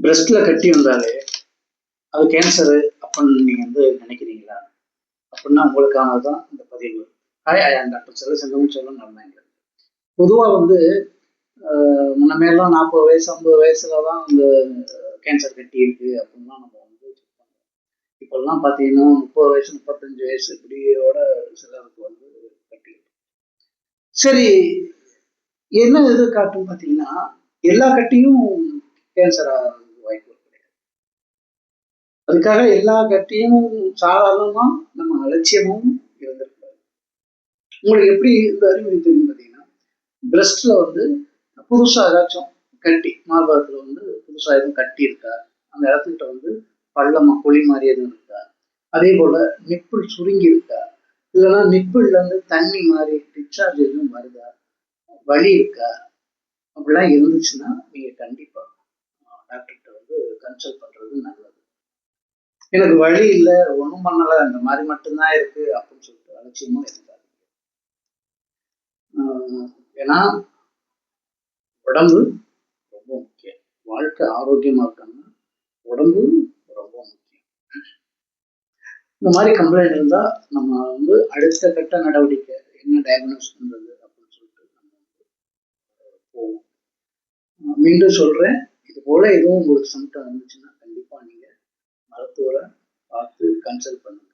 பிரஸ்ட்ல கட்டி வந்தாலே அது கேன்சரு அப்படின்னு நீங்க நினைக்கிறீங்களா? அப்படின்னா உங்களுக்கானதுதான் இந்த பதிவு. ஹாய், ஐ ஆம் டாக்டர் செல்வசெல்வம் நடந்தாங்க. பொதுவா முன்னமேலாம் 40 வயசு 50 வயசுலதான் இந்த கேன்சர் கட்டி இருக்கு அப்படின்லாம் நம்ம இப்பெல்லாம் பார்த்தீங்கன்னா 30 வயசு 35 வயசு இப்படியோட சிலருக்கு கட்டி இருக்கு. சரி, என்ன இது காட்டும் பார்த்தீங்கன்னா எல்லா கட்டியும் கேன்சர் ஆகிறதுக்கு வாய்ப்பு கிடையாது. அதுக்காக எல்லா கட்டியும் சாதாரணமா நம்ம அலட்சியமும் இருந்திருக்காது. உங்களுக்கு எப்படி இந்த அறிகுறி தெரியும் பார்த்தீங்கன்னா, பிரஸ்ட்ல புதுசா ஏதாச்சும் கட்டி மார்பகத்துல புதுசா எதுவும் கட்டி இருக்கா, அந்த இடத்துக்கிட்ட பள்ளமா குழி மாதிரி எதுவும் இருக்கா, அதே போல நிப்பிள் சுருங்கி இருக்கா, இல்லைன்னா நிப்பிள்ல தண்ணி மாதிரி டிஸ்சார்ஜ் எதுவும் வருதா, வலி இருக்கா, அப்படிலாம் இருந்துச்சுன்னா நீங்க கண்டிப்பா டாக்டர்கிட்ட கன்சல்ட் பண்றது நல்லது. எனக்கு வழி இல்லை, ஒன்றும் பண்ணலை, இந்த மாதிரி மட்டும்தான் இருக்கு அப்படின்னு சொல்லிட்டு அலட்சியமும் இருக்காது. ஏன்னா உடம்பு ரொம்ப முக்கியம். வாழ்க்கை ஆரோக்கியமா இருக்கணும்னா உடம்பு ரொம்ப முக்கியம். இந்த மாதிரி கம்ப்ளைண்ட் இருந்தா நம்ம அடுத்த கட்ட நடவடிக்கை என்ன டயக்னோஸ் பண்றது அப்படின்னு சொல்லிட்டு நம்ம போவோம். மீண்டும் சொல்றேன், இது போல எதுவும் உங்களுக்கு சிம்டம் இருந்துச்சுன்னா கண்டிப்பா நீங்க மருத்துவரை பார்த்து கன்சல்ட் பண்ணுங்க.